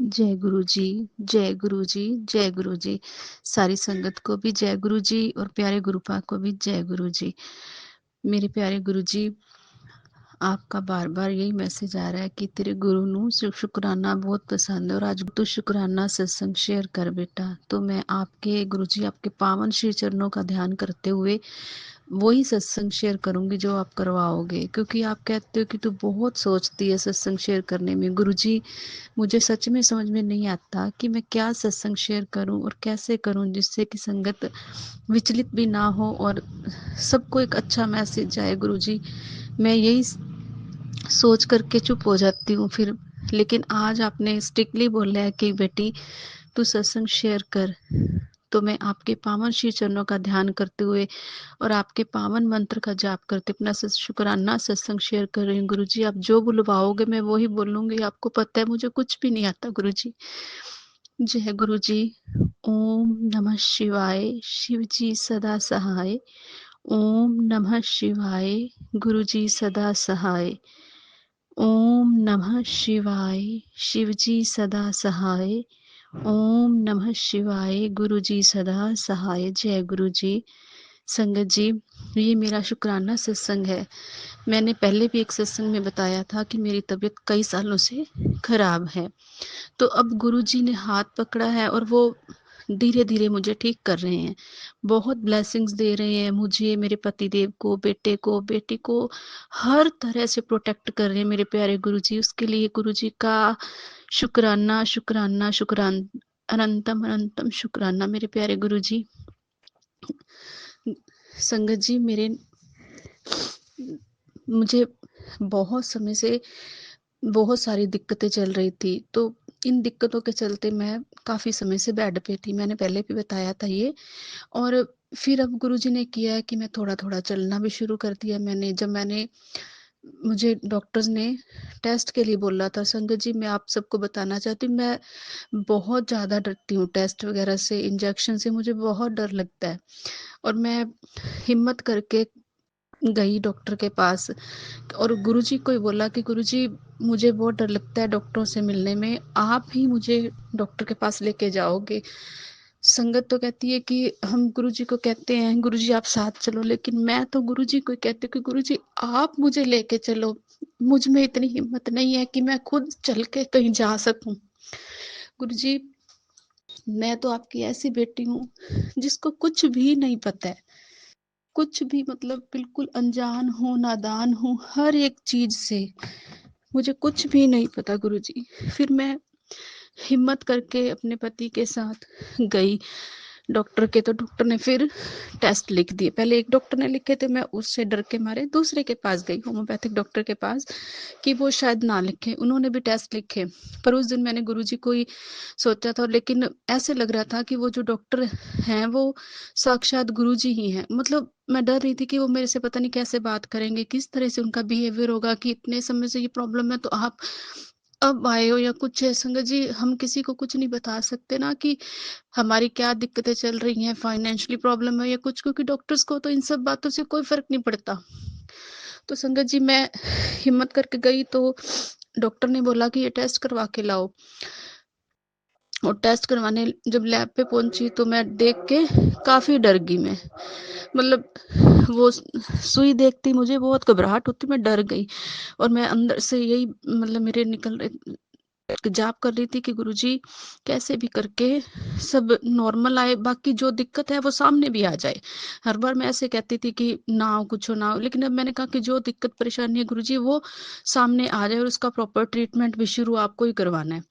जय गुरु जी, जय गुरु जी, जय गुरु जी। सारी संगत को भी जय गुरु जी और प्यारे गुरुपा को भी जय गुरु जी। मेरे प्यारे गुरु जी, आपका बार-बार यही मैसेज आ रहा है कि तेरे गुरु ਨੂੰ शुकराना बहुत पसंद है और आज तू शुकराना सत्संग शेयर कर बेटा। तो मैं आपके गुरु जी, आपके पावन श्री चरणों का ध्यान करते हुए वही सत्संग शेयर करूंगी जो आप करवाओगे, क्योंकि आप कहते हो कि तू बहुत सोचती है सत्संग शेयर करने में। गुरु जी, मुझे सच में समझ में नहीं आता कि मैं क्या सत्संग शेयर करूं और कैसे करूं जिससे कि संगत विचलित भी ना हो और सबको एक अच्छा मैसेज जाए। गुरु जी, मैं यही सोच करके चुप हो जाती हूँ फिर, लेकिन आज आपने स्ट्रिक्टली बोला है कि बेटी तू सत्संग शेयर कर, तो मैं आपके पावन श्री चरणों का ध्यान करते हुए और आपके पावन मंत्र का जाप करते अपना शुक्राना सत्संग शेयर कर रही हूँ। गुरु जी, आप जो बुलवाओगे मैं वही बोलूंगी। आपको पता है मुझे कुछ भी नहीं आता। गुरु जी, जय गुरु जी। ओम नमः शिवाय, शिव जी सदा सहाय। ओम नमः शिवाय, गुरु जी सदा सहाय। ओम नमः शिवाय, शिव जी सदा सहाय। ओम नमः शिवाय, गुरु जी सदा सहाय। जय गुरु जी। संगत जी, ये मेरा शुक्राना सत्संग है। मैंने पहले भी एक सत्संग में बताया था कि मेरी तबीयत कई सालों से खराब है, तो अब गुरु जी ने हाथ पकड़ा है और वो धीरे धीरे मुझे ठीक कर रहे हैं। बहुत ब्लेसिंग्स दे रहे हैं मुझे, मेरे पति देव को, बेटे को, बेटी को, हर तरह से प्रोटेक्ट कर रहे हैं मेरे प्यारे गुरु जी। उसके लिए गुरु जी का शुक्राना शुक्राना शुक्राना, अनंतम अनंतम शुक्राना मेरे प्यारे गुरु जी। संगत जी, मुझे बहुत समय से बहुत सारी दिक्कतें चल रही थी, तो इन दिक्कतों के चलते मैं काफ़ी समय से बेड पे थी। मैंने पहले भी बताया था ये। और फिर अब गुरुजी ने किया है कि मैं थोड़ा-थोड़ा चलना भी शुरू कर दिया मैंने। मुझे डॉक्टर्स ने टेस्ट के लिए बोला था। संगत जी, मैं आप सबको बताना चाहती हूँ, मैं बहुत ज़्यादा डरती हूँ टेस्ट वगैरह से, इंजेक्शन से मुझे बहुत डर लगता है। और मैं हिम्मत करके गई डॉक्टर के पास और गुरुजी को ही बोला कि गुरुजी, मुझे बहुत डर लगता है डॉक्टरों से मिलने में, आप ही मुझे डॉक्टर के पास लेके जाओगे। संगत तो कहती है कि हम गुरुजी को कहते हैं गुरुजी आप साथ चलो, लेकिन मैं तो गुरुजी को कहती हूँ कि गुरुजी आप मुझे लेके चलो। मुझ में इतनी हिम्मत नहीं है कि मैं खुद चल के कहीं जा सकूं। गुरुजी, मैं तो आपकी ऐसी बेटी हूँ जिसको कुछ भी नहीं पता है, कुछ भी, मतलब बिल्कुल अनजान हूँ, नादान हूँ हर एक चीज से। मुझे कुछ भी नहीं पता गुरुजी। फिर मैं हिम्मत करके अपने पति के साथ गई डॉक्टर के, तो डॉक्टर ने फिर टेस्ट लिख दिए। पहले एक डॉक्टर ने लिखे थे, मैं उससे डर के मारे दूसरे के पास गई, होम्योपैथिक डॉक्टर के पास, कि वो शायद ना लिखे। उन्होंने भी टेस्ट लिखे, पर उस दिन मैंने गुरुजी को ही सोचा था, लेकिन ऐसे लग रहा था कि वो जो डॉक्टर हैं वो साक्षात गुरुजी ही हैं। मतलब मैं डर रही थी कि वो मेरे से पता नहीं कैसे बात करेंगे, किस तरह से उनका बिहेवियर होगा कि इतने समय से ये प्रॉब्लम है तो आप अब आए हो या कुछ है। संगत जी, हम किसी को कुछ नहीं बता सकते ना कि हमारी क्या दिक्कतें चल रही हैं, फाइनेंशियली प्रॉब्लम है या कुछ, क्योंकि डॉक्टर्स को तो इन सब बातों से कोई फर्क नहीं पड़ता। तो संगत जी, मैं हिम्मत करके गई तो डॉक्टर ने बोला कि ये टेस्ट करवा के लाओ। और टेस्ट करवाने जब लैब पे पहुंची तो मैं देख के काफी डर गई। मैं, मतलब वो सुई देखती मुझे बहुत घबराहट होती, मैं डर गई। और मैं अंदर से यही, मतलब मेरे निकल रहे, जाप कर रही थी कि गुरुजी कैसे भी करके सब नॉर्मल आए, बाकी जो दिक्कत है वो सामने भी आ जाए। हर बार मैं ऐसे कहती थी कि ना हो, कुछ हो ना हो, लेकिन अब मैंने कहा कि जो दिक्कत परेशानी है गुरुजी वो सामने आ जाए और उसका प्रॉपर ट्रीटमेंट भी शुरू आपको ही करवाना है।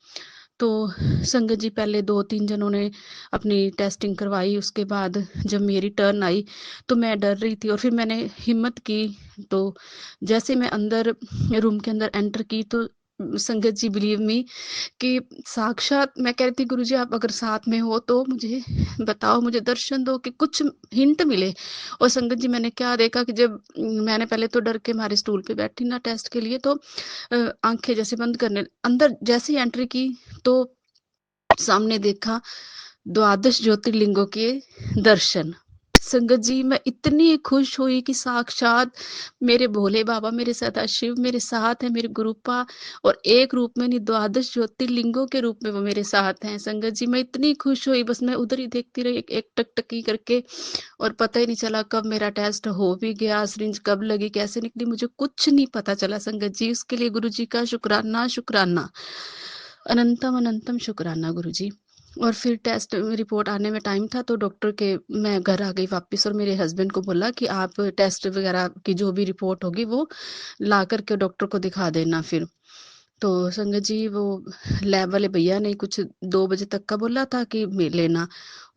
तो संगत जी, पहले 2-3 जनों ने अपनी टेस्टिंग करवाई, उसके बाद जब मेरी टर्न आई तो मैं डर रही थी और फिर मैंने हिम्मत की। तो जैसे मैं अंदर रूम के अंदर एंटर की तो संगत जी, बिलीव मी कि साक्षात मैं कह रही थी गुरुजी आप अगर साथ में हो तो मुझे बताओ, मुझे दर्शन दो कि कुछ हिंट मिले। और संगत जी, मैंने क्या देखा कि जब मैंने पहले तो डर के मारे स्टूल पे बैठी ना टेस्ट के लिए, तो आंखें जैसे बंद करने, अंदर जैसे ही एंट्री की तो सामने देखा द्वादश ज्योतिर्लिंगों के दर्शन। संगत जी, मैं इतनी खुश हुई कि साक्षात मेरे भोले बाबा, मेरे सदाशिव मेरे साथ हैं, मेरे गुरुपा, और एक रूप में नहीं, द्वादश ज्योतिर्लिंगों के रूप में वो मेरे साथ हैं। संगत जी, मैं इतनी खुश हुई, बस मैं उधर ही देखती रही, एक एक टकटकी करके, और पता ही नहीं चला कब मेरा टेस्ट हो भी गया, सिरिंज कब लगी, कैसे निकली, मुझे कुछ नहीं पता चला संगत जी। उसके लिए गुरु जी का शुक्राना, शुक्राना, अनंतम अनंतम शुक्राना गुरु जी। और फिर टेस्ट रिपोर्ट आने में टाइम था, तो डॉक्टर के मैं घर आ गई वापस, और मेरे हस्बैंड को बोला कि आप टेस्ट वगैरह की जो भी रिपोर्ट होगी वो ला करके डॉक्टर को दिखा देना फिर। तो संगत जी, वो लैब वाले भैया ने कुछ 2 बजे तक का बोला था कि लेना।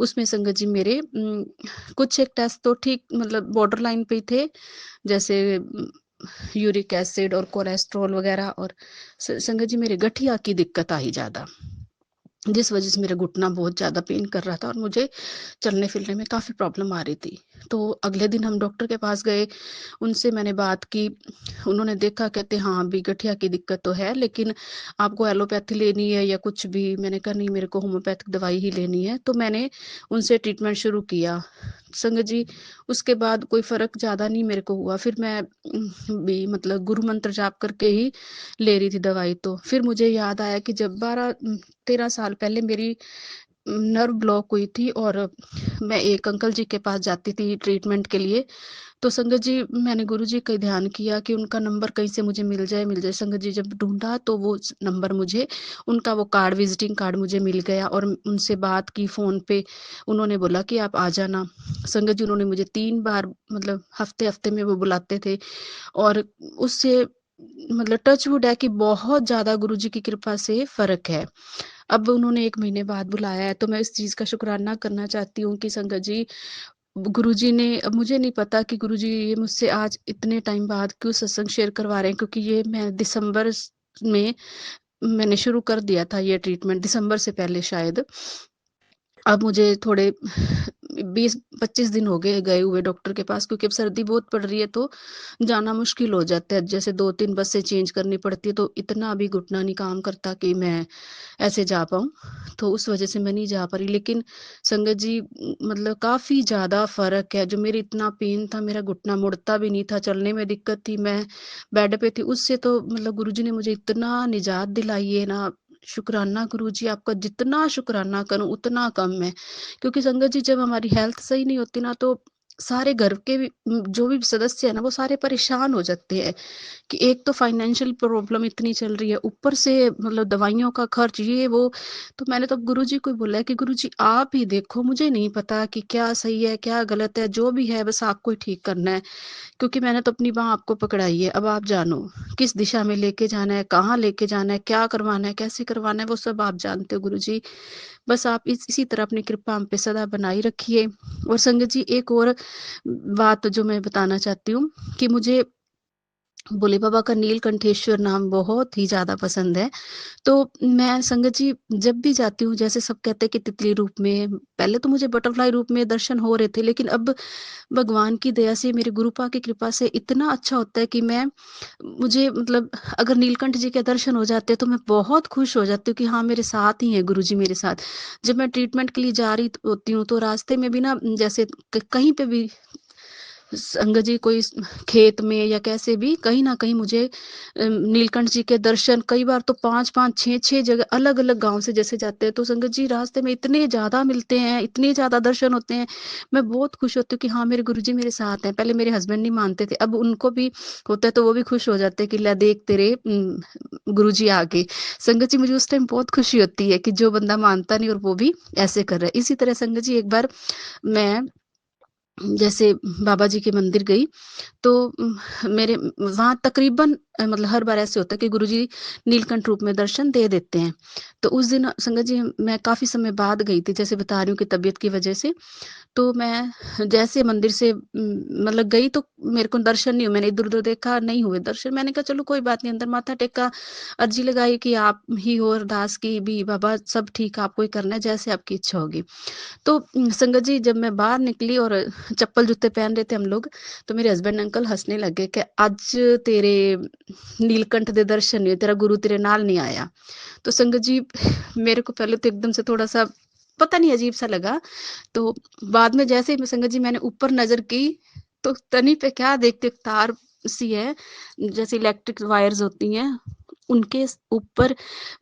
उसमें संगत जी मेरे कुछ एक टेस्ट तो ठीक, मतलब बॉर्डर लाइन पे ही थे, जैसे यूरिक एसिड और कोलेस्ट्रॉल वगैरह, और संगत जी मेरे गठिया की दिक्कत आई ज़्यादा, जिस वजह से मेरा घुटना बहुत ज़्यादा पेन कर रहा था, और मुझे चलने-फिरने में काफ़ी प्रॉब्लम आ रही थी। तो अगले दिन हम डॉक्टर के पास गए, उनसे मैंने बात की, उन्होंने देखा, कहते हाँ, अभी गठिया की दिक्कत तो है, लेकिन आपको एलोपैथी लेनी है या कुछ भी? मैंने कहा नहीं, मेरे को होम्योपैथिक दवाई ही लेनी है। तो मैंने उनसे ट्रीटमेंट शुरू किया। संगत जी, उसके बाद कोई फ़र्क ज़्यादा नहीं मेरे को हुआ। फिर मैं भी मतलब गुरु मंत्र जाप करके ही ले रही थी दवाई तो। फिर मुझे याद आया कि जब 13 साल पहले मेरी नर्व ब्लॉक हुई थी, और मैं एक अंकल जी के पास जाती थी ट्रीटमेंट के लिए। तो संगत जी, मैंने गुरुजी का ध्यान किया कि उनका नंबर कहीं से मुझे मिल जाए। संगत जी, जब ढूँढा तो वो नंबर मुझे, उनका वो कार्ड, विज़िटिंग कार्ड मुझे मिल गया, और उनसे बात की फ़ोन पे। उन्होंने बोला कि आप आ जाना। संगत जी, उन्होंने मुझे 3 बार, मतलब हफ़्ते-हफ़्ते में वो बुलाते थे, और उससे मतलब टच वुड है कि बहुत ज़्यादा गुरुजी की कृपा से फ़र्क है। अब उन्होंने 1 महीने बाद बुलाया है, तो मैं इस चीज़ का शुकराना करना चाहती हूँ कि संगत जी, गुरुजी ने, अब मुझे नहीं पता कि गुरुजी ये मुझसे आज इतने टाइम बाद क्यों सत्संग शेयर करवा रहे हैं, क्योंकि ये मैं दिसंबर में मैंने शुरू कर दिया था ये ट्रीटमेंट, दिसंबर से पहले शायद। अब मुझे थोड़े 20-25 दिन हो गए गए हुए डॉक्टर के पास, क्योंकि अब सर्दी बहुत पड़ रही है, तो जाना मुश्किल हो जाता है। जैसे 2-3 बसें चेंज करनी पड़ती है, तो इतना अभी घुटना नहीं काम करता कि मैं ऐसे जा पाऊँ। तो उस वज़ह से मैं नहीं जा पा रही। लेकिन संगत जी, मतलब काफ़ी ज़्यादा फ़र्क है। जो मेरी इतना पेन था, मेरा घुटना मुड़ता भी नहीं था, चलने में दिक्कत थी, मैं बेड पे थी, उससे तो मतलब गुरुजी ने मुझे इतना निजात दिलाई है ना, शुक्राना गुरुजी, आपका जितना शुक्राना करूँ उतना कम है। क्योंकि संगत जी, जब हमारी हेल्थ सही नहीं होती ना, तो सारे घर के भी जो भी सदस्य हैं ना, वो सारे परेशान हो जाते हैं। कि एक तो फाइनेंशियल प्रॉब्लम इतनी चल रही है, ऊपर से मतलब दवाइयों का खर्च, ये वो। तो मैंने तो गुरुजी को ही बोला है कि गुरुजी, आप ही देखो, मुझे नहीं पता कि क्या सही है, क्या गलत है, जो भी है बस आपको ही ठीक करना है। क्योंकि मैंने तो अपनी बाँह आपको पकड़ाई है, अब आप जानो, किस दिशा में लेके जाना है, कहाँ लेके जाना है, क्या करवाना है, कैसे करवाना है, वो सब आप जानते हो गुरुजी। बस आप इसी तरह अपनी कृपा हम पे सदा बनाई रखिए। और संगत जी, एक और बात जो मैं बताना चाहती हूँ कि मुझे भोले बाबा का नीलकंठेश्वर नाम बहुत ही ज़्यादा पसंद है। तो मैं संगत जी, जब भी जाती हूँ, जैसे सब कहते हैं कि तितली रूप में, पहले तो मुझे बटरफ्लाई रूप में दर्शन हो रहे थे, लेकिन अब भगवान की दया से, मेरे गुरुपा की कृपा से इतना अच्छा होता है कि मैं, मुझे मतलब अगर नीलकंठ जी के दर्शन हो जाते हैं, तो मैं बहुत खुश हो जाती हूँ कि हाँ, मेरे साथ ही हैं गुरुजी मेरे साथ। जब मैं ट्रीटमेंट के लिए जा रही होती हूँ, तो रास्ते में भी ना, जैसे कहीं पे भी संगत जी, कोई खेत में या कैसे भी, कहीं न कहीं मुझे नीलकंठ जी के दर्शन, कई बार तो 5-5 6-6 जगह अलग-अलग गाँव से जैसे जाते हैं, तो संगत जी रास्ते में इतने ज़्यादा मिलते हैं, इतने ज़्यादा दर्शन होते हैं। मैं बहुत खुश होती हूँ कि हाँ, मेरे गुरुजी मेरे साथ हैं। पहले मेरे हस्बैंड नहीं मानते थे, अब उनको भी होता है, तो वो भी खुश हो जाते हैं कि ले देख, तेरे गुरुजी आ गए। संगत जी, मुझे उस टाइम बहुत खुशी होती है कि जो बंदा मानता नहीं और वो भी ऐसे कर रहा है। इसी तरह संगत जी, एक बार मैं जैसे बाबा जी के मंदिर गई, तो मेरे वहाँ तकरीबन मतलब हर बार ऐसे होता है कि गुरुजी नीलकंठ रूप में दर्शन दे देते हैं। तो उस दिन संगत जी, मैं काफ़ी समय बाद गई थी, जैसे बता रही हूँ कि तबीयत की वजह से। तो मैं जैसे मंदिर से मतलब गई, तो मेरे को दर्शन नहीं हुए। मैंने इधर-उधर देखा, नहीं हुए दर्शन। मैंने कहा चलो कोई बात नहीं, अंदर माथा टेका, अर्जी लगाई कि आप ही हो अरदास की भी, बाबा सब ठीक, आपको ही करना है, जैसे आपकी इच्छा होगी। तो संगत जी, जब मैं बाहर निकली और चप्पल जूते पहन रहे थे हम लोग, तो मेरे हस्बैंड अंकल हँसने लगे कि आज तेरे नीलकंठ दे दर्शन नहीं हुए, तेरा गुरु तेरे नाल नहीं आया। तो संगत जी, मेरे को पहले तो एकदम से थोड़ा-सा पता नहीं अजीब-सा लगा। तो बाद में जैसे ही मैं संगत जी मैंने ऊपर नज़र की, तो तनी पे क्या देखती हूँ, तार सी है, जैसे इलेक्ट्रिक वायर्स होती हैं, उनके ऊपर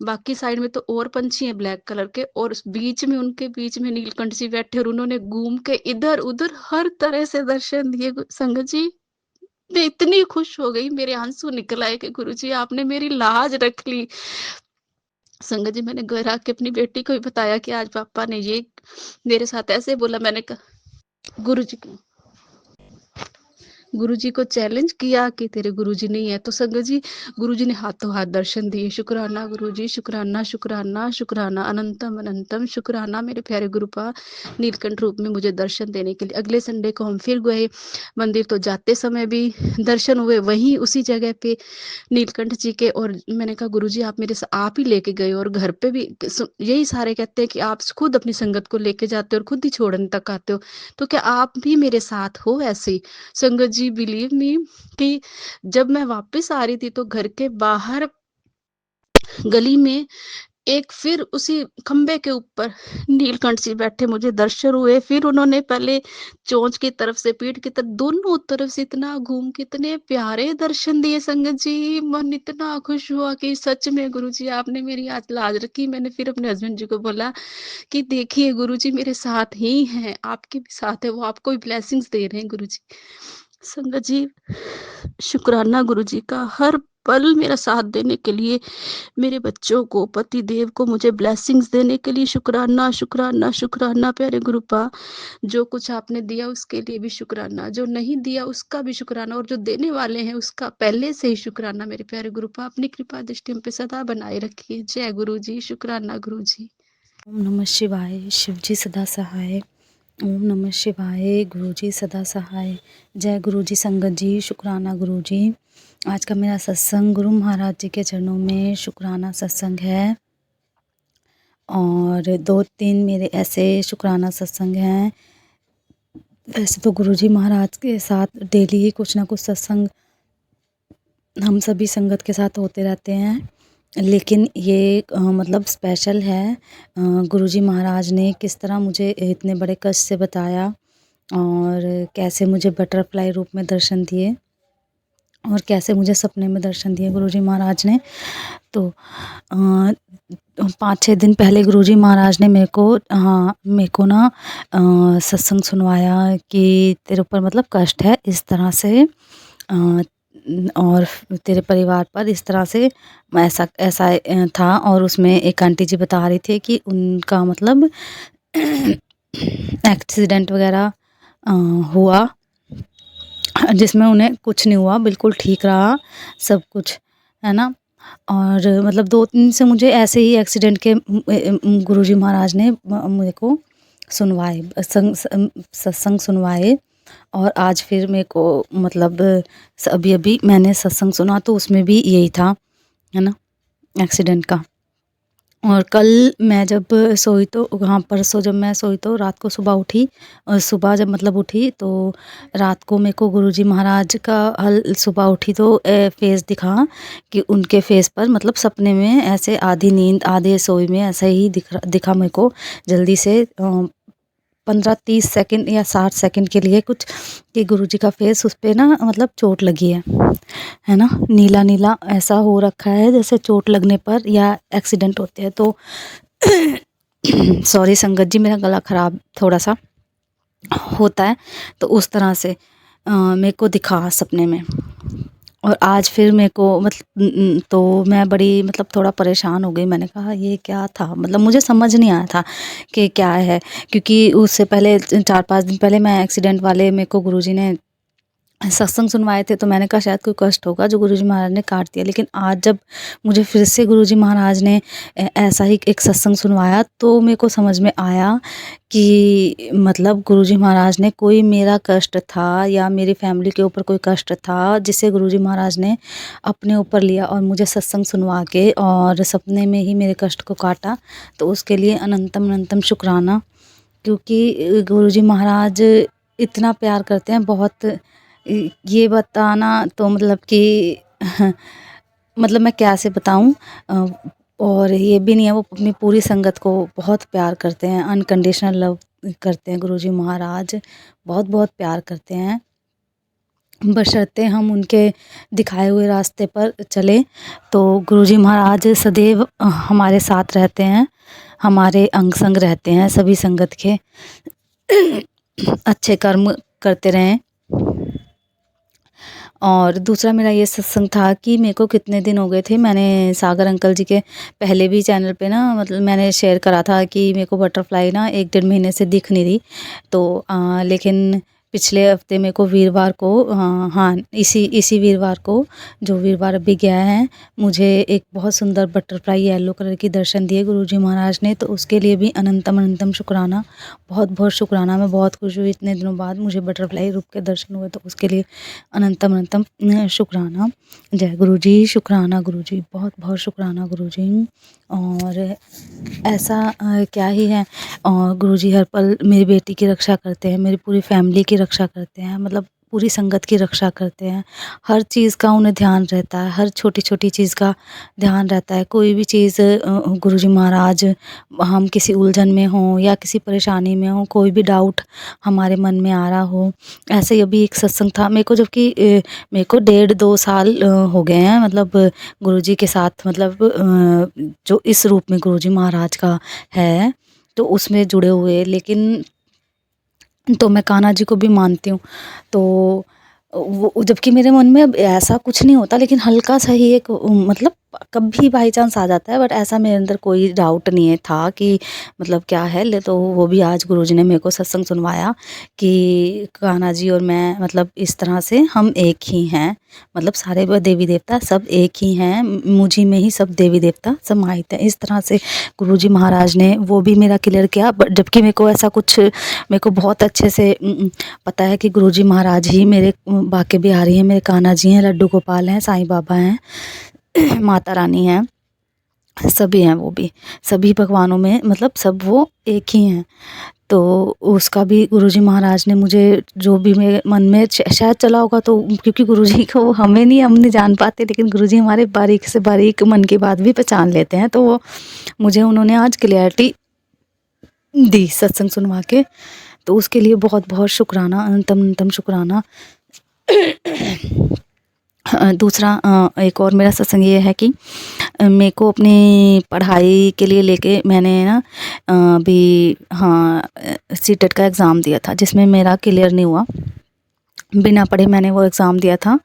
बाकी साइड में तो और पंछी हैं ब्लैक कलर के, और उस बीच में, उनके बीच में नीलकंठ जी बैठे, और उन्होंने घूम के इधर-उधर हर तरह से दर्शन दिए संगत जी। मैं इतनी खुश हो गई, मेरे आंसू निकल आए कि गुरुजी आपने मेरी लाज रख ली। संगत जी मैंने घर आके अपनी बेटी को भी बताया कि आज पापा ने ये मेरे साथ ऐसे बोला। मैंने कहा गुरुजी को गुरुजी को चैलेंज किया कि तेरे गुरुजी नहीं है, तो संगत जी गुरुजी ने हाथों हाथ दर्शन दिए। शुक्राना गुरुजी, शुक्राना, शुक्राना, शुक्राना, अनंतम अनंतम शुक्राना मेरे प्यारे गुरुपा, नीलकंठ रूप में मुझे दर्शन देने के लिए। अगले संडे को हम फिर गए मंदिर, तो जाते समय भी दर्शन हुए वहीं उसी जगह पे नीलकंठ जी के। और मैंने कहा गुरुजी आप मेरे आप ही लेके गए, और घर पे भी यही सारे कहते हैं कि आप खुद अपनी संगत को लेके जाते हो और खुद ही छोड़ने तक आते हो, तो क्या आप भी मेरे साथ हो ऐसे ही? संगत जी बिलीव मी कि जब मैं वापस आ रही थी, तो घर के बाहर गली में एक फिर उसी खंबे के ऊपर नीलकंठ जी बैठे, मुझे दर्शन हुए। फिर उन्होंने पहले चोंच की तरफ से, पीठ की तरफ, दोनों तरफ से इतना घूम के इतने प्यारे दर्शन दिए संगत जी। मन इतना खुश हुआ कि सच में गुरुजी आपने मेरी आज लाज रखी। मैंने फिर अपने हस्बैंड जी को बोला कि देखिए गुरुजी मेरे साथ ही हैं, आपके भी साथ है, वो आपको भी ब्लेसिंग्स दे रहे हैं गुरुजी। संगत जी शुक्राना गुरुजी का, हर पल मेरा साथ देने के लिए, मेरे बच्चों को, पति देव को मुझे ब्लेसिंग्स देने के लिए शुक्राना, शुक्राना, शुक्राना प्यारे गुरुपा। जो कुछ आपने दिया उसके लिए भी शुक्राना, जो नहीं दिया उसका भी शुक्राना, और जो देने वाले हैं उसका पहले से ही शुक्राना मेरे प्यारे गुरुपा। अपनी कृपा दृष्टि हम पे सदा बनाए रखिए। जय गुरु जी, शुक्राना गुरु जी। ओम नमः शिवाय। शिवजी सदा सहाय। ओम नमः शिवाय। गुरुजी सदा सहाय। जय गुरुजी। संगत जी शुक्राना गुरुजी। आज का मेरा सत्संग गुरु महाराज जी के चरणों में शुक्राना सत्संग है, और 2-3 मेरे ऐसे शुक्राना सत्संग हैं। वैसे तो गुरुजी महाराज के साथ डेली ही कुछ ना कुछ सत्संग हम सभी संगत के साथ होते रहते हैं, लेकिन ये मतलब स्पेशल है। गुरुजी महाराज ने किस तरह मुझे इतने बड़े कष्ट से बताया, और कैसे मुझे बटरफ्लाई रूप में दर्शन दिए, और कैसे मुझे सपने में दर्शन दिए गुरुजी महाराज ने। तो 5-6 दिन पहले गुरुजी महाराज ने मेरे को ना सत्संग सुनवाया कि तेरे ऊपर मतलब कष्ट है इस तरह से, और तेरे परिवार पर इस तरह से ऐसा ऐसा था। और उसमें एक आंटी जी बता रही थी कि उनका मतलब एक्सीडेंट वगैरह हुआ, जिसमें उन्हें कुछ नहीं हुआ, बिल्कुल ठीक रहा सब कुछ, है ना। और मतलब 2 दिन से मुझे ऐसे ही एक्सीडेंट के गुरुजी महाराज ने मेरे को सुनवाए, सत्संग सुनवाए। और आज फिर मेरे को मतलब अभी-अभी मैंने सत्संग सुना, तो उसमें भी यही था, है ना, एक्सीडेंट का। और कल मैं जब सोई तो हाँ, परसों जब मैं सोई तो रात को सुबह उठी, और सुबह जब मतलब उठी तो रात को मेरे को गुरुजी महाराज का सुबह उठी तो फेस दिखा कि उनके फेस पर मतलब सपने में ऐसे आधी नींद आधे सोई में ऐसा ही दिखा मेरे को जल्दी से 15-30 सेकंड या 60 सेकंड के लिए कुछ, कि गुरुजी का फेस उस पे ना मतलब चोट लगी है ना, नीला-नीला ऐसा हो रखा है जैसे चोट लगने पर या एक्सीडेंट होते हैं तो सॉरी संगत जी, मेरा गला ख़राब थोड़ा-सा होता है, तो उस तरह से मेरे को दिखा सपने में। और आज फिर मेरे को मतलब तो मैं बड़ी मतलब थोड़ा परेशान हो गई। मैंने कहा ये क्या था? मतलब मुझे समझ नहीं आया था कि क्या है, क्योंकि उससे पहले 4-5 दिन पहले मैं एक्सीडेंट वाले मेरे को गुरुजी ने सत्संग सुनवाए थे, तो मैंने कहा शायद कोई कष्ट होगा जो गुरुजी महाराज ने काट दिया। लेकिन आज जब मुझे फिर से गुरुजी महाराज ने ऐसा ही एक सत्संग सुनवाया, तो मेरे को समझ में आया कि मतलब गुरुजी महाराज ने कोई मेरा कष्ट था या मेरी फैमिली के ऊपर कोई कष्ट था, जिसे गुरुजी महाराज ने अपने ऊपर लिया और मुझे सत्संग सुनवा के और सपने में ही मेरे कष्ट को काटा। तो उसके लिए अनंतम अनंतम शुक्राना, क्योंकि गुरुजी महाराज इतना प्यार करते हैं बहुत। ये बताना तो मतलब कि मतलब मैं क्या से बताऊँ, और ये भी नहीं है, वो अपनी पूरी संगत को बहुत प्यार करते हैं, अनकंडीशनल लव करते हैं गुरुजी महाराज, बहुत-बहुत प्यार करते हैं। बशर्ते हम उनके दिखाए हुए रास्ते पर चलें, तो गुरुजी महाराज सदैव हमारे साथ रहते हैं, हमारे अंग-संग रहते हैं सभी संगत के। अच्छे कर्म करते रहें। और दूसरा मेरा ये सत्संग था कि मेरे को कितने दिन हो गए थे, मैंने सागर अंकल जी के पहले भी चैनल पे ना मतलब मैंने शेयर करा था कि मेरे को बटरफ्लाई ना 1 डेढ़ महीने से दिख नहीं रही। तो लेकिन पिछले हफ्ते मेरे को वीरवार को हाँ, इसी वीरवार को, जो वीरवार अभी गया है, मुझे एक बहुत सुंदर बटरफ्लाई येलो कलर की दर्शन दिए गुरुजी महाराज ने, तो उसके लिए भी अनंतम अनंतम शुक्राना, बहुत-बहुत शुक्राना। मैं बहुत खुश हुई, इतने दिनों बाद मुझे बटरफ्लाई रूप के दर्शन हुए, तो उसके लिए अनंतम अनंतम शुक्राना। जय गुरुजी, शुक्राना गुरुजी, बहुत-बहुत शुक्राना गुरुजी। और ऐसा क्या ही है, और गुरुजी हर पल मेरी बेटी की रक्षा करते हैं, मेरी पूरी फैमिली की रक्षा करते हैं, मतलब पूरी संगत की रक्षा करते हैं। हर चीज़ का उन्हें ध्यान रहता है, हर छोटी-छोटी चीज़ का ध्यान रहता है। कोई भी चीज़ गुरुजी महाराज, हम किसी उलझन में हों या किसी परेशानी में हों, कोई भी डाउट हमारे मन में आ रहा हो, ऐसे ही अभी एक सत्संग था मेरे को, जबकि मेरे को 1.5-2 साल हो गए हैं मतलब गुरुजी के साथ, मतलब जो इस रूप में गुरुजी महाराज का है, तो उसमें जुड़े हुए। लेकिन तो मैं कान्हा जी को भी मानती हूँ। तो वो जबकि मेरे मन में अब ऐसा कुछ नहीं होता, लेकिन हल्का-सा ही एक मतलब कभी बाई चांस आ जाता है, बट ऐसा मेरे अंदर कोई डाउट नहीं है था कि मतलब क्या है। ले तो वो भी आज गुरुजी ने मेरे को सत्संग सुनवाया कि कान्हा जी और मैं मतलब इस तरह से हम एक ही हैं। मतलब सारे देवी-देवता सब एक ही हैं, मुझी में ही सब देवी-देवता समाहित हैं। इस तरह से गुरुजी महाराज ने वो भी मेरा क्लियर किया, बट जबकि मेरे को ऐसा कुछ, मेरे को बहुत अच्छे से पता है कि गुरुजी महाराज ही मेरे बांके बिहारी हैं, मेरे कान्हा जी हैं, लड्डू गोपाल हैं, साईं बाबा हैं, माता रानी हैं, सभी हैं वो भी। सभी भगवानों में मतलब सब वो एक ही हैं। तो उसका भी गुरुजी महाराज ने मुझे, जो भी मेरे मन में शायद चला होगा, तो क्योंकि गुरुजी को हम नहीं जान पाते, लेकिन गुरुजी हमारे बारीक से बारीक मन की बात भी पहचान लेते हैं। तो वो मुझे उन्होंने आज क्लैरिटी दी सत्संग सुनवा के, तो उसके लिए बहुत-बहुत शुक्राना, अनंतम अनंतम शुक्राना। दूसरा एक और मेरा सत्संग ये है कि मेरे को अपनी पढ़ाई के लिए लेके मैंने ना अभी हाँ सीटेट का एग्ज़ाम दिया था, जिसमें मेरा क्लियर नहीं हुआ। बिना पढ़े मैंने वो एग्ज़ाम दिया था,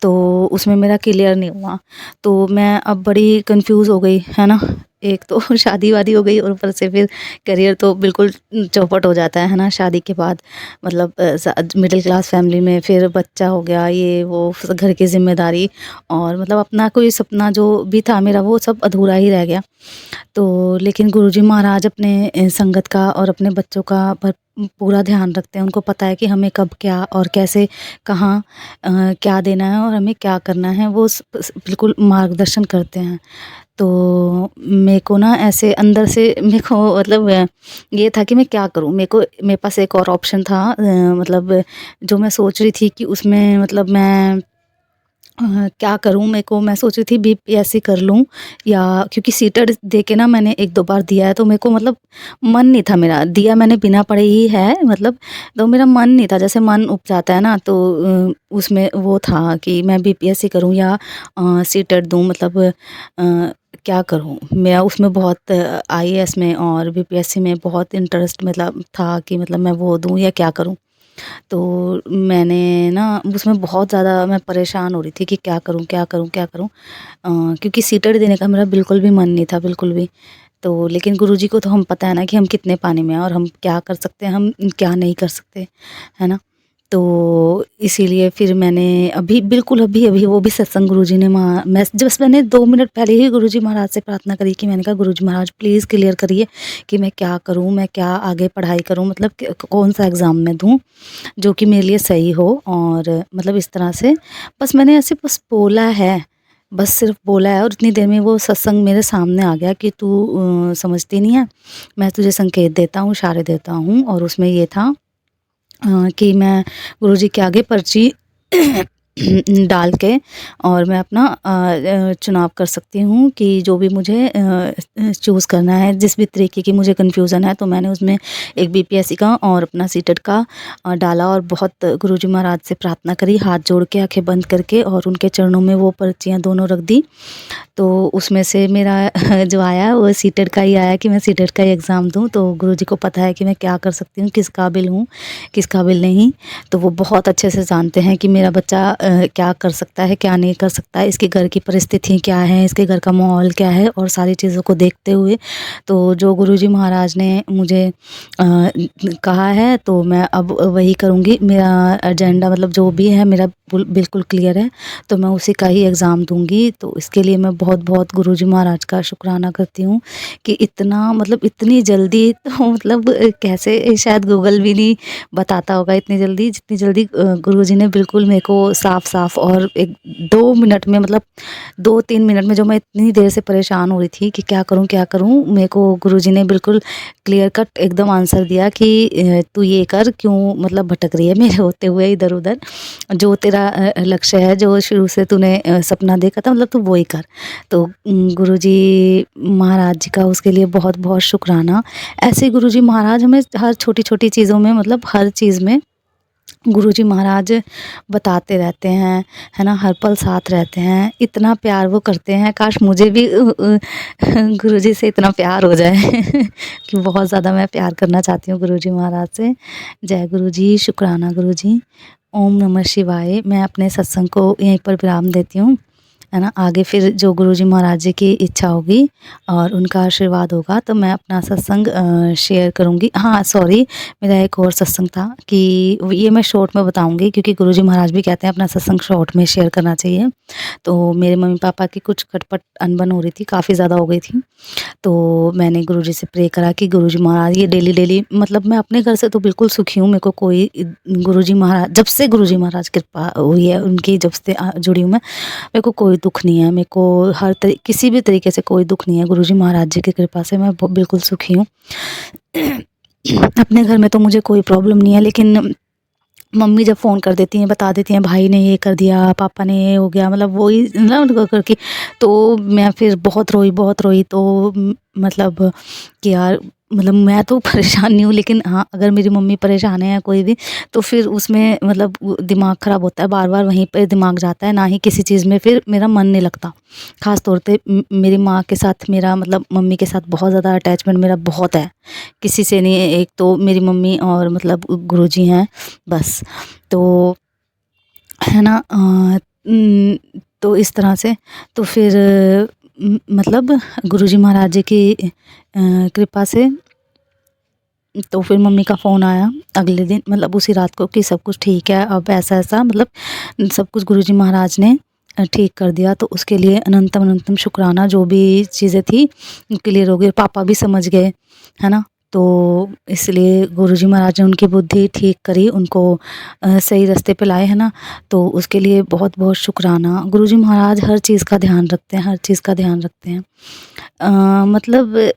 तो उसमें मेरा क्लियर नहीं हुआ। तो मैं अब बड़ी कन्फ्यूज़ हो गई, है ना। एक तो शादी-वादी हो गई और ऊपर से फिर करियर तो बिल्कुल चौपट हो जाता है ना शादी के बाद। मतलब मिडिल क्लास फैमिली में फिर बच्चा हो गया, ये वो घर की ज़िम्मेदारी, और मतलब अपना कोई सपना जो भी था मेरा, वो सब अधूरा ही रह गया। तो लेकिन गुरुजी महाराज अपने संगत का और अपने बच्चों का पूरा ध्यान रखते हैं। उनको पता है कि हमें कब क्या और कैसे कहाँ क्या देना है और हमें क्या करना है, वो बिल्कुल मार्गदर्शन करते हैं। तो मेरे को ना ऐसे अंदर से मेरे को मतलब ये था कि मैं क्या करूँ? मेरे पास एक और ऑप्शन था, मतलब जो मैं सोच रही थी कि उसमें मतलब मैं क्या करूँ? मैं सोच रही थी बीपीएससी कर लूँ, या क्योंकि सीटेट दे के ना मैंने 1-2 बार दिया है, तो मेरे को मतलब मन नहीं था मेरा, दिया मैंने बिना पढ़े ही है मतलब, तो मेरा मन नहीं था, जैसे मन उब जाता है ना, तो उसमें वो था कि मैं बीपीएससी करूँ या सीटेट दूँ, मतलब क्या करूँ? मेरा उसमें बहुत आईएएस में और बीपीएससी में बहुत इंटरेस्ट मतलब था कि मतलब मैं वो दूँ या क्या करूँ? तो मैंने ना उसमें बहुत ज़्यादा मैं परेशान हो रही थी कि क्या करूँ, क्या करूँ, क्या करूँ? क्योंकि सीटेट देने का मेरा बिल्कुल भी मन नहीं था, बिल्कुल भी। तो लेकिन गुरुजी को तो हम पता है ना कि हम कितने पानी में हैं और हम क्या कर सकते हैं, हम क्या नहीं कर सकते, है ना? तो इसीलिए फिर मैंने अभी बिल्कुल अभी-अभी वो भी सत्संग गुरुजी ने बस मैंने 2 मिनट पहले ही गुरुजी महाराज से प्रार्थना करी कि मैंने कहा, गुरुजी महाराज प्लीज़ क्लियर करिए कि मैं क्या करूँ, मैं क्या आगे पढ़ाई करूँ, मतलब कौन-सा एग्ज़ाम मैं दूँ, जो कि मेरे लिए सही हो। और मतलब इस तरह से बस मैंने ऐसे बस बोला है, बस सिर्फ़ बोला है, और इतनी देर में वो सत्संग मेरे सामने आ गया कि तू समझती नहीं है, मैं तुझे संकेत देता हूँ, इशारे देता हूँ। और उसमें ये था कि मैं गुरुजी के आगे पर्ची डाल के और मैं अपना चुनाव कर सकती हूँ कि जो भी मुझे चूज़ करना है, जिस भी तरीके की मुझे कन्फ्यूज़न है, तो मैंने उसमें एक बीपीएससी का और अपना सीटेट का डाला और बहुत गुरुजी महाराज से प्रार्थना करी, हाथ जोड़ के, आँखें बंद करके, और उनके चरणों में वो पर्चियाँ दोनों रख दी। तो उसमें से मेरा जो आया वो सीटेट का ही आया कि मैं सीटेट का ही एग्ज़ाम दूँ। तो गुरुजी को पता है कि मैं क्या कर सकती हूँ, किस काबिल हूँ, किस काबिल नहीं। तो वो बहुत अच्छे से जानते हैं कि मेरा बच्चा क्या कर सकता है, क्या नहीं कर सकता है, इसके घर की परिस्थिति क्या है, इसके घर का माहौल क्या है, और सारी चीज़ों को देखते हुए तो जो गुरुजी महाराज ने मुझे कहा है तो मैं अब वही करूँगी। मेरा एजेंडा मतलब जो भी है मेरा बिल्कुल क्लियर है, तो मैं उसी का ही एग्ज़ाम दूँगी। तो इसके लिए मैं बहुत-बहुत गुरुजी महाराज का शुक्राना करती हूँ कि इतना मतलब इतनी जल्दी तो मतलब कैसे शायद गूगल भी नहीं बताता होगा इतनी जल्दी, जितनी जल्दी गुरुजी ने बिल्कुल मेरे को साफ-साफ और 1-2 मिनट में, मतलब 2-3 मिनट में, जो मैं इतनी देर से परेशान हो रही थी कि क्या करूँ? मेरे को गुरुजी ने बिल्कुल क्लियर कट एकदम आंसर दिया कि तू ये कर, क्यों मतलब भटक रही है मेरे होते हुए इधर-उधर। जो तेरा लक्ष्य है, जो शुरू से तूने सपना देखा था, मतलब तू वो ही कर। तो गुरुजी महाराज जी का उसके लिए बहुत-बहुत शुक्राना। ऐसे गुरुजी महाराज हमें हर छोटी-छोटी चीज़ों में, मतलब हर चीज़ में गुरुजी महाराज बताते रहते हैं, है ना? हर पल साथ रहते हैं, इतना प्यार वो करते हैं, काश मुझे भी गुरुजी से इतना प्यार हो जाए कि बहुत ज़्यादा मैं प्यार करना चाहती हूँ गुरुजी महाराज से। जय गुरुजी, शुक्राना गुरुजी। ओम नमः शिवाय। मैं अपने सत्संग को यहीं पर विराम देती हूँ, है ना? आगे फिर जो गुरुजी महाराज जी की इच्छा होगी और उनका आशीर्वाद होगा तो मैं अपना सत्संग शेयर करूँगी। हाँ, सॉरी, मेरा एक और सत्संग था कि ये मैं शॉर्ट में बताऊँगी, क्योंकि गुरुजी महाराज भी कहते हैं अपना सत्संग शॉर्ट में शेयर करना चाहिए। तो मेरे मम्मी-पापा की कुछ खटपट अनबन हो रही थी, काफ़ी ज़्यादा हो गई थी। तो मैंने गुरुजी से प्रे करा कि गुरुजी महाराज ये डेली-डेली, मतलब मैं अपने घर से तो बिल्कुल सुखी हूँ, मेरे को कोई गुरुजी महाराज, जब से गुरुजी महाराज कृपा हुई है उनकी, जब से जुड़ी हूँ मैं, मेरे को कोई दुःख नहीं है, मेरे को हर किसी भी तरीके से कोई दुःख नहीं है। गुरुजी महाराज जी की कृपा से मैं बिल्कुल सुखी हूँ। अपने घर में तो मुझे कोई प्रॉब्लम नहीं है, लेकिन मम्मी जब फ़ोन कर देती हैं, बता देती हैं भाई ने ये कर दिया, पापा ने ये हो गया, मतलब वही ना उनको करके, तो मैं फिर बहुत रोई तो मतलब कि यार, मतलब मैं तो परेशान नहीं हूँ, लेकिन हाँ, अगर मेरी मम्मी परेशान है या कोई भी, तो फिर उसमें मतलब दिमाग ख़राब होता है, बार-बार वहीं पे दिमाग जाता है, ना ही किसी चीज़ में फिर मेरा मन नहीं लगता। ख़ास तौर पे मेरी माँ के साथ मेरा, मतलब मम्मी के साथ बहुत ज़्यादा अटैचमेंट मेरा बहुत है। किसी से नहीं है, एक तो मेरी मम्मी और मतलब गुरुजी हैं बस। तो है ना, तो इस तरह से तो फिर मतलब गुरुजी महाराज जी की कृपा से तो फिर मम्मी का फ़ोन आया अगले दिन, मतलब उसी रात को, कि सब कुछ ठीक है, अब ऐसा-ऐसा, मतलब सब कुछ गुरुजी महाराज ने ठीक कर दिया। तो उसके लिए अनंतम अनंतम शुक्राना, जो भी चीज़ें थी क्लियर हो गई, पापा भी समझ गए, है ना? तो इसलिए गुरुजी महाराज ने उनकी बुद्धि ठीक करी, उनको सही रास्ते पे लाए, है ना? तो उसके लिए बहुत-बहुत शुक्राना। गुरुजी महाराज हर चीज़ का ध्यान रखते हैं, हर चीज़ का ध्यान रखते हैं। मतलब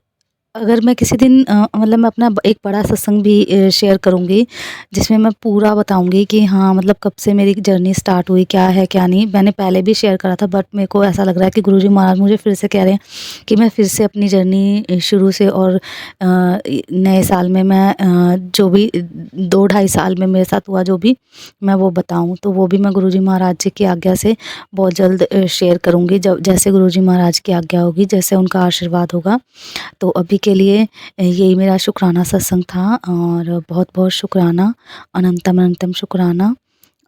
अगर मैं किसी दिन मतलब मैं अपना एक बड़ा सत्संग भी शेयर करूँगी, जिसमें मैं पूरा बताऊँगी कि हाँ, मतलब कब से मेरी जर्नी स्टार्ट हुई, क्या है, क्या नहीं। मैंने पहले भी शेयर करा था, बट मेरे को ऐसा लग रहा है कि गुरुजी महाराज मुझे फिर से कह रहे हैं कि मैं फिर से अपनी जर्नी शुरू से, और नए साल में मैं जो भी 2 ढाई साल में मेरे साथ हुआ, जो भी मैं वो बताऊँ। तो वो भी मैं गुरुजी महाराज जी की आज्ञा से बहुत जल्द शेयर करूँगी, जब जैसे गुरुजी महाराज की आज्ञा होगी, जैसे उनका आशीर्वाद होगा। तो अभी के लिए यही मेरा शुक्राना सत्संग था, और बहुत-बहुत शुक्राना, अनंतम अनंतम शुक्राना।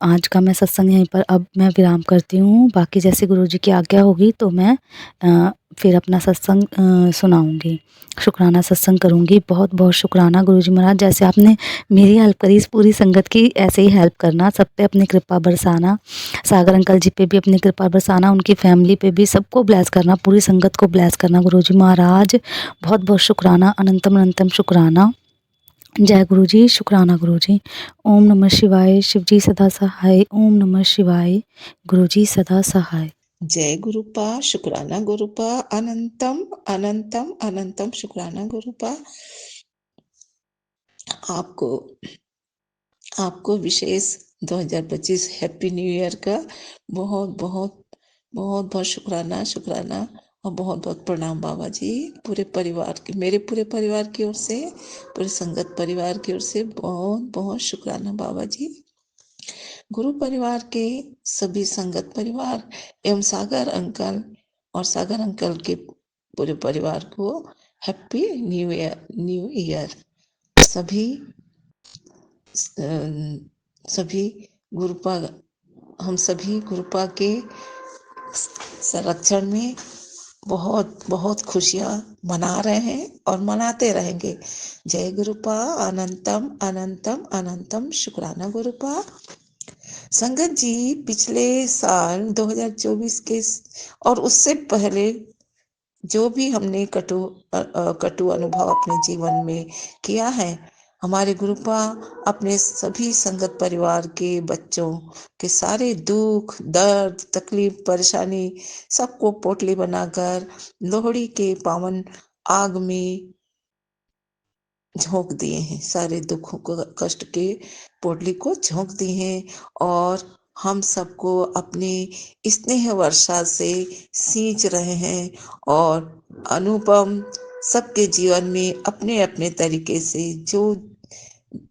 आज का मैं सत्संग यहीं पर अब मैं विराम करती हूँ। बाकी जैसे गुरुजी की आज्ञा होगी तो मैं फिर अपना सत्संग सुनाऊँगी। शुक्राना सत्संग करूँगी। बहुत-बहुत शुक्राना गुरुजी महाराज, जैसे आपने मेरी हेल्प करी, इस पूरी संगत की ऐसे ही हेल्प करना, सब पे अपनी कृपा बरसाना। सागर अंकल जी पे भी अपनी कृपा बरसाना, उनकी फैमिली पे भी, सबको ब्लेस करना, पूरी संगत को ब्लेस करना गुरुजी महाराज। बहुत-बहुत शुक्राना, अनंतम अनंतम शुक्राना। जय गुरुजी, शुक्राना गुरुजी। ओम नमः शिवाय, शिवजी सदा सहाय। ओम नमः शिवाय, गुरुजी सदा सहाय। जय गुरुपा, शुक्राना गुरुपा, अनंतम अनंतम अनंतम शुक्राना गुरुपा। आपको विशेष 2025 हैप्पी न्यू ईयर का बहुत बहुत बहुत बहुत शुक्राना शुक्राना और बहुत बहुत प्रणाम बाबा जी। पूरे परिवार के, मेरे पूरे परिवार की ओर से, पूरे संगत परिवार की ओर से बहुत बहुत शुक्राना बाबा जी। गुरु परिवार के सभी संगत परिवार एवं सागर अंकल और सागर अंकल के पूरे परिवार को हैप्पी न्यू ईयर। सभी गुरुपा, हम सभी गुरुपा के संरक्षण में बहुत बहुत खुशियां मना रहे हैं और मनाते रहेंगे। जय गुरुपा, अनंतम अनंतम अनंतम शुक्राना गुरुपा। संगत जी, पिछले साल 2024 के और उससे पहले जो भी हमने कटु अनुभव अपने जीवन में किया है, हमारे गुरुपा अपने सभी संगत परिवार के बच्चों के सारे दुख दर्द तकलीफ परेशानी सबको पोटली बनाकर लोहड़ी के पावन आग में झोंक दिए हैं। सारे दुखों को, कष्ट के पोटली को झोंक दिए हैं और हम सबको अपनी स्नेह वर्षा से सींच रहे हैं और अनुपम सबके जीवन में अपने अपने तरीके से जो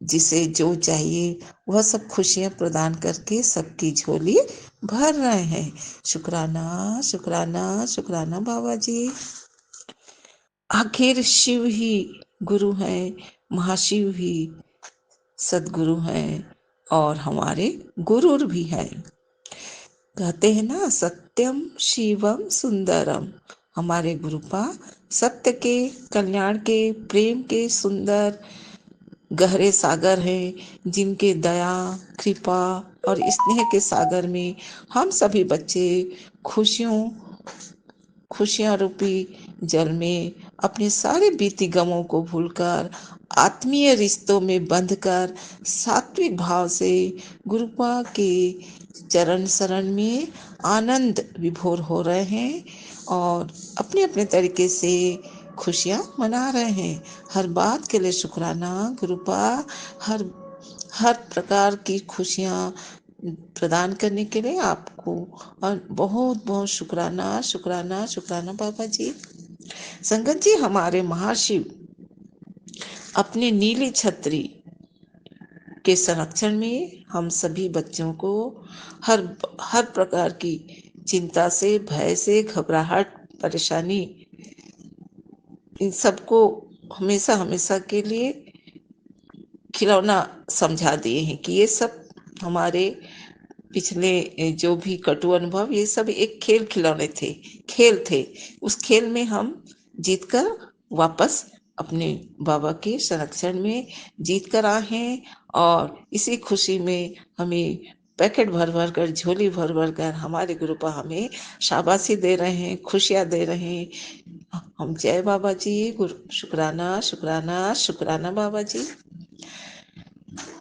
जिसे जो चाहिए वह सब खुशियां प्रदान करके सबकी झोली भर रहे हैं। शुक्राना शुक्राना शुक्राना बाबा जी। आखिर शिव ही गुरु हैं, महाशिव ही सदगुरु हैं और हमारे गुरु भी हैं। कहते हैं ना, सत्यम शिवम सुंदरम। हमारे गुरुपा सत्य के, कल्याण के, प्रेम के सुंदर गहरे सागर हैं, जिनके दया कृपा और स्नेह के सागर में हम सभी बच्चे खुशियां रूपी जल में अपने सारे बीती गमों को भूलकर आत्मीय रिश्तों में बंधकर सात्विक भाव से गुरुपा के चरण शरण में आनंद विभोर हो रहे हैं और अपने अपने तरीके से खुशियां मना रहे हैं। हर बात के लिए शुक्राना गुरुपा, हर हर प्रकार की खुशियां प्रदान करने के लिए आपको और बहुत बहुत शुक्राना शुक्राना शुक्राना बाबा जी। संगत जी, हमारे महाशिव अपने नीली छतरी के संरक्षण में हम सभी बच्चों को हर हर प्रकार की चिंता से, भय से, घबराहट, परेशानी, इन सबको हमेशा हमेशा के लिए खिलौना समझा दिए हैं कि ये सब हमारे पिछले जो भी कटु अनुभव, ये सब एक खिलौने थे, खेल थे। उस खेल में हम जीतकर वापस अपने बाबा के संरक्षण में जीत कर आए हैं और इसी खुशी में हमें पैकेट भर भर कर, झोली भर भर कर हमारे गुरुपा हमें शाबाशी दे रहे हैं, खुशियां दे रहे हैं। हम जय बाबा जी, गुरु शुक्राना शुक्राना शुक्राना बाबा जी।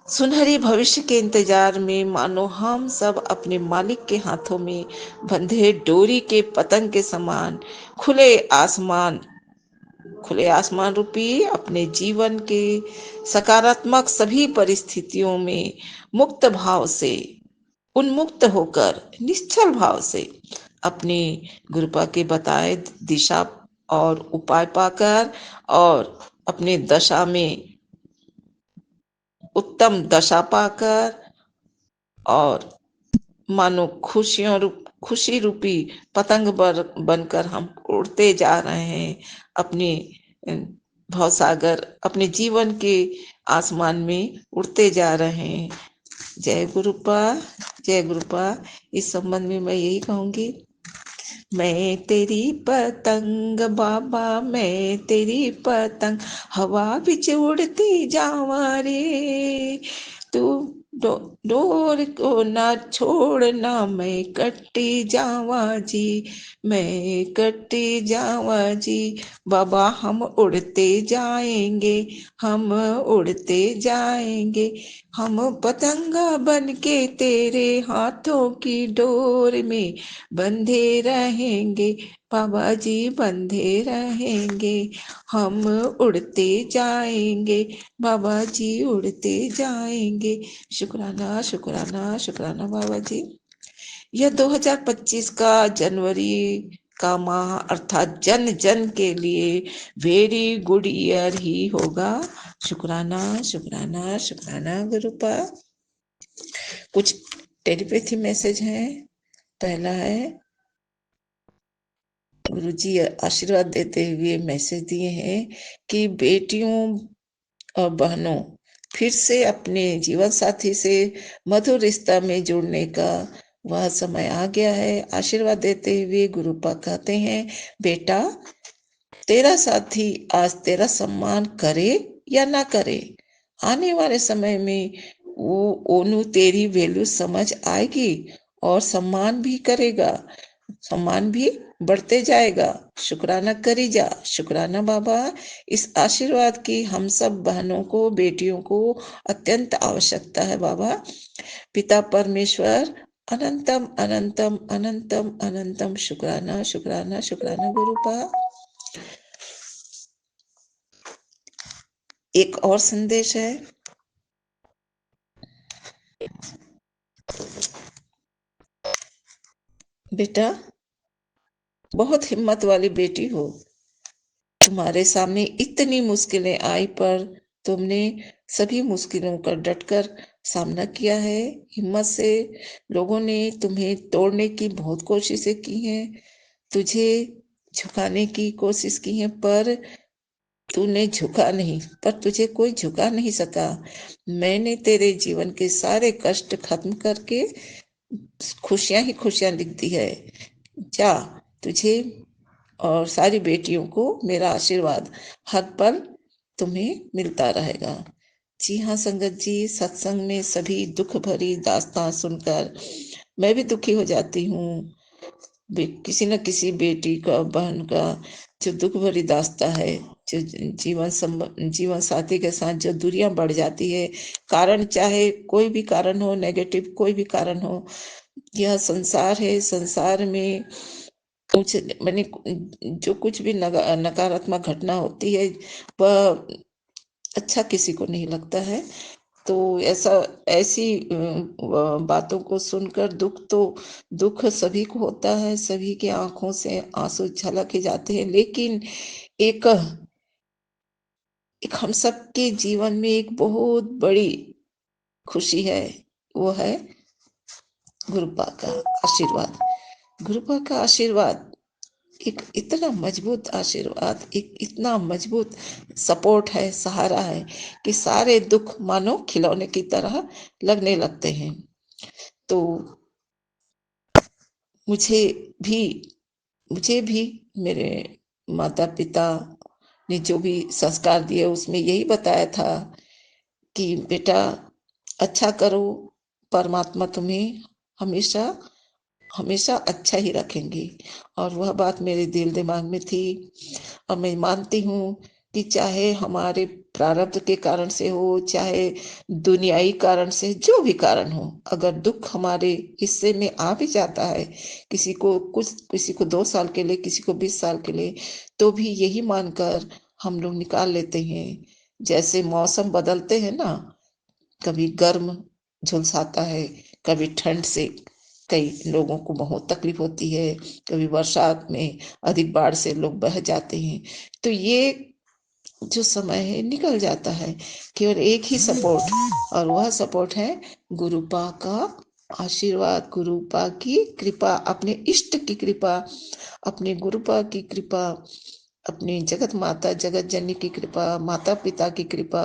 सुनहरे भविष्य के इंतजार में मानो हम सब अपने मालिक के हाथों में बंधे डोरी के पतंग के समान खुले आसमान रूपी अपने जीवन के सकारात्मक सभी परिस्थितियों में मुक्त भाव से, उन्मुक्त होकर, निश्चल भाव से अपने गुरुपा के बताए दिशा और उपाय पाकर और अपने दशा में उत्तम दशा पाकर और मानो खुशी रूपी पतंग बनकर हम उड़ते जा रहे हैं अपने भवसागर, अपने जीवन के आसमान में उड़ते जा रहे हैं। जय गुरुपा, जय गुरुपा। इस संबंध में मैं यही कहूंगी, मैं तेरी पतंग बाबा, मैं तेरी पतंग हवा बिच उड़ती जावा रे, तू डोर को ना छोड़ना, मैं कट्टी जावा जी, मैं कट्टी जावा जी। बाबा हम उड़ते जाएंगे, हम उड़ते जाएंगे, हम पतंगा बन के तेरे हाथों की डोर में बंधे रहेंगे। बाबा जी बंधे रहेंगे, हम उड़ते जाएंगे, बाबा जी उड़ते जाएंगे। शुक्राना शुक्राना शुक्राना बाबा जी। यह 2025 का जनवरी का माह अर्थात जन जन के लिए वेरी गुड ईयर ही होगा। शुक्राना शुक्राना शुक्राना गुरुपा। कुछ टेलीपैथी मैसेज हैं। पहला है, गुरुजी आशीर्वाद देते हुए मैसेज दिए हैं कि बेटियों और बहनों, फिर से अपने जीवन साथी से मधुर रिश्ता में जुड़ने का वह समय आ गया है। आशीर्वाद देते हुए गुरुपा कहते हैं, बेटा तेरा साथी आज तेरा सम्मान करे या ना करे, आने वाले समय में वो ओनू तेरी वैल्यू समझ आएगी और सम्मान भी करेगा, सम्मान भी बढ़ते जाएगा। शुक्राना करी जा। शुक्राना बाबा। इस आशीर्वाद की हम सब बहनों को, बेटियों को अत्यंत आवश्यकता है बाबा। पिता परमेश्वर अनंतम अनंतम अनंतम अनंतम शुक्राना शुक्राना शुक्राना गुरुपा। एक और संदेश है। बेटा बहुत हिम्मत वाली बेटी हो, तुम्हारे सामने इतनी मुश्किलें आई पर तुमने सभी मुश्किलों का डटकर सामना किया है। हिम्मत से लोगों ने तुम्हें तोड़ने की बहुत कोशिशें की हैं, तुझे झुकाने की कोशिश की है, पर तूने झुका नहीं, पर तुझे कोई झुका नहीं सका। मैंने तेरे जीवन के सारे कष्ट खत्म करके खुशियां ही खुशियां लिख दी है। जा, तुझे और सारी बेटियों को मेरा आशीर्वाद हर पल तुम्हें मिलता रहेगा। जी हाँ संगत जी, सत्संग में सभी दुख भरी दास्तां सुनकर मैं भी दुखी हो जाती हूँ। किसी न किसी बेटी का, बहन का जो दुख भरी दास्ता है, जो जीवन साथी के साथ जो दूरियां बढ़ जाती है, कारण चाहे कोई भी कारण हो, नेगेटिव कोई भी कारण हो, यह संसार है। संसार में कुछ मैंने जो कुछ भी नकारात्मक घटना होती है वह अच्छा किसी को नहीं लगता है। तो ऐसी बातों को सुनकर दुख सभी को होता है, सभी की आंखों से आंसू छलक ही जाते हैं। लेकिन एक एक हम सबके जीवन में एक बहुत बड़ी खुशी है, वो है गुरुपा का आशीर्वाद। गुरुपा का आशीर्वाद एक इतना मजबूत आशीर्वाद, एक इतना मजबूत सपोर्ट है, सहारा है कि सारे दुख मानो खिलौने की तरह लगने लगते हैं। तो मुझे भी मुझे भी मेरे माता पिता ने जो भी संस्कार दिए उसमें यही बताया था कि बेटा अच्छा करो, परमात्मा तुम्हें हमेशा हमेशा अच्छा ही रखेंगे। और वह बात मेरे दिल दिमाग में थी। और मैं मानती हूँ कि चाहे हमारे प्रारब्ध के कारण से हो, चाहे दुनियाई कारण से, जो भी कारण हो, अगर दुख हमारे हिस्से में आ भी जाता है, किसी को 2 साल के लिए, किसी को 20 साल के लिए, तो भी यही मानकर हम लोग निकाल लेते हैं। जैसे मौसम बदलते हैं ना, कभी गर्म झुलसाता है, कभी ठंड से कई लोगों को बहुत तकलीफ होती है, कभी बरसात में अधिक बाढ़ से लोग बह जाते हैं। तो ये जो समय है निकल जाता है, केवल एक ही सपोर्ट, और वह सपोर्ट है गुरुपा का आशीर्वाद, गुरुपा की कृपा, अपने इष्ट की कृपा, अपने गुरुपा की कृपा, अपनी जगत माता जगत जननी की कृपा, माता पिता की कृपा,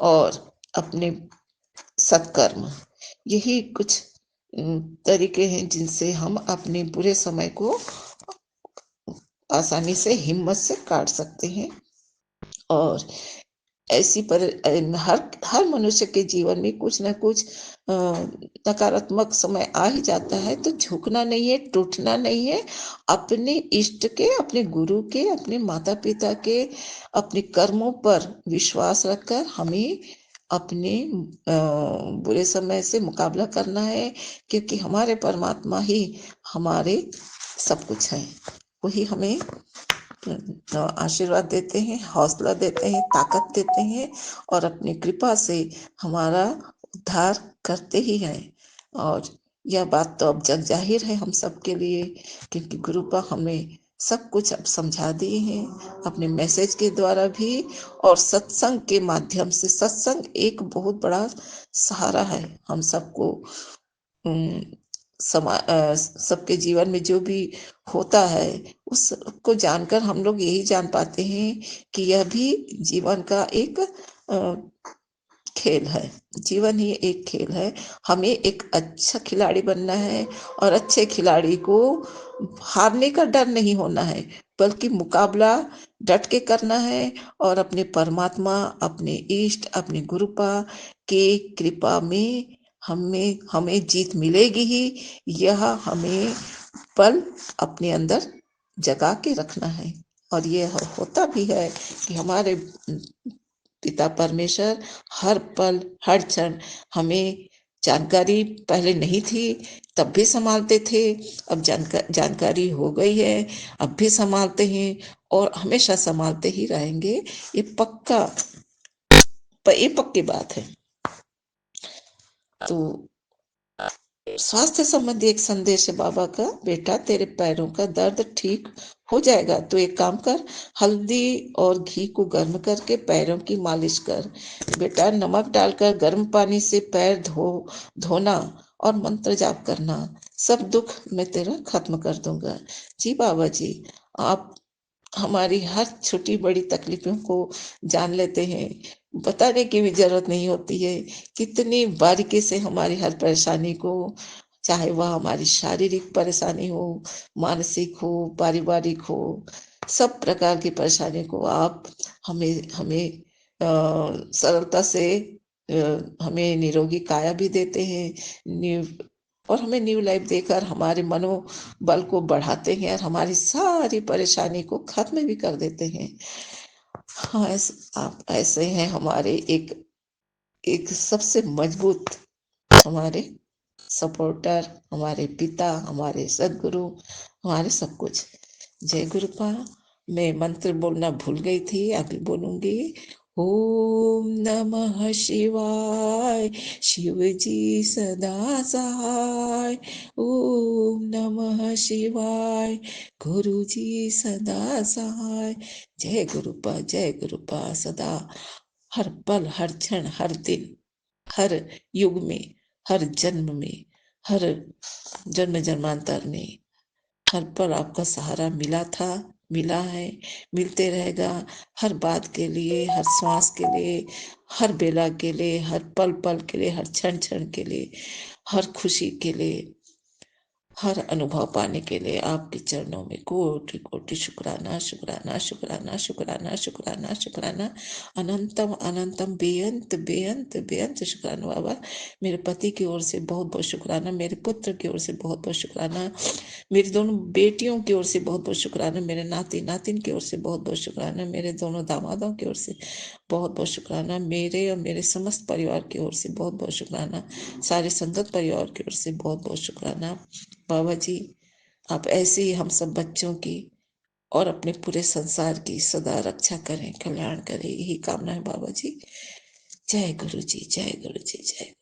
और अपने सत्कर्म। यही कुछ तरीके हैं जिनसे हम अपने बुरे समय को आसानी से हिम्मत से काट सकते हैं। और ऐसी पर हर हर मनुष्य के जीवन में कुछ ना कुछ नकारात्मक समय आ ही जाता है, तो झुकना नहीं है, टूटना नहीं है। अपने इष्ट के, अपने गुरु के, अपने माता पिता के, अपने कर्मों पर विश्वास रखकर हमें अपने बुरे समय से मुकाबला करना है, क्योंकि हमारे परमात्मा ही हमारे सब कुछ है। वही हमें आशीर्वाद देते हैं, हौसला देते हैं, ताकत देते हैं और अपनी कृपा से हमारा उद्धार करते ही हैं। और यह बात तो अब जग जाहिर है हम सबके लिए, क्योंकि गुरुपा हमें सब कुछ अब समझा दिए हैं अपने मैसेज के द्वारा भी और सत्संग के माध्यम से। सत्संग एक बहुत बड़ा सहारा है हम सबको। सबके जीवन में जो भी होता है उसको जानकर हम लोग यही जान पाते हैं कि यह भी जीवन का एक खेल है। जीवन ही एक खेल है। हमें एक अच्छा खिलाड़ी बनना है और अच्छे खिलाड़ी को हारने का डर नहीं होना है, बल्कि मुकाबला डट के करना है और अपने परमात्मा, अपने इष्ट, अपने गुरुपा के कृपा में हमें जीत मिलेगी ही। यह हमें पल अपने अंदर जगा के रखना है और यह होता भी है कि हमारे पिता परमेश्वर हर पल हर क्षण हमें जानकारी पहले नहीं थी तब भी संभालते थे, अब जानकारी हो गई है, अब भी संभालते हैं और हमेशा संभालते ही रहेंगे। ये पक्की बात है। तो स्वास्थ्य संबंधी एक संदेश है बाबा का, बेटा तेरे पैरों का दर्द ठीक हो जाएगा। तो एक काम कर, हल्दी और घी को गर्म करके पैरों की मालिश कर। बेटा नमक डालकर गर्म पानी से पैर धोना और मंत्र जाप करना। सब दुख मैं तेरा खत्म कर दूंगा। जी बाबा जी, आप हमारी हर छोटी बड़ी तकलीफों को जान लेते हैं, बताने की भी जरूरत नहीं होती है। कितनी बारीकी से हमारी हर परेशानी को, चाहे वह हमारी शारीरिक परेशानी हो, मानसिक हो, पारिवारिक हो, सब प्रकार की परेशानी को आप हमें हमें सरलता से हमें निरोगी काया भी देते हैं और हमें न्यू लाइफ देकर हमारे मनोबल को बढ़ाते हैं और हमारी सारी परेशानी को खत्म भी कर देते हैं। हाँ, आप ऐसे हैं हमारे एक एक सबसे मजबूत, हमारे सपोर्टर, हमारे पिता, हमारे सदगुरु, हमारे सब कुछ। जय गुरुपा। मैं मंत्र बोलना भूल गई थी, अभी बोलूंगी। ओम नमः शिवाय, शिव जी सदा सहाय। ओम नमः शिवाय, गुरु जी सदा सहाय। जय गुरुपा सदा, हर पल, हर क्षण, हर दिन, हर युग में, हर जन्म में, हर जन्म जन्मांतर में, हर पल आपका सहारा मिला था, मिला है, मिलते रहेगा। हर बात के लिए, हर श्वास के लिए, हर बेला के लिए, हर पल पल के लिए, हर क्षण क्षण के लिए, हर खुशी के लिए, हर अनुभव पाने के लिए आपके चरणों में कोटि कोटि शुक्राना, शुक्राना, शुक्राना, शुक्राना, शुक्राना, शुक्राना, अनंतम अनंतम बेअंत बेअंत बेअंत शुक्राना। बाबा, मेरे पति की ओर से बहुत बहुत शुक्राना, मेरे पुत्र की ओर से बहुत बहुत शुक्राना, मेरी दोनों बेटियों की ओर से बहुत बहुत शुक्राना, मेरे नाती नातिन की ओर से बहुत बहुत शुक्राना, मेरे दोनों दामादों की ओर से बहुत बहुत शुक्राना, मेरे और मेरे समस्त परिवार की ओर से बहुत बहुत शुक्राना, सारे संगत परिवार की ओर से बहुत बहुत शुक्राना। बाबा जी, आप ऐसे ही हम सब बच्चों की और अपने पूरे संसार की सदा रक्षा करें, कल्याण करें, यही कामना है बाबा जी। जय गुरु जी, जय गुरु जी, जय।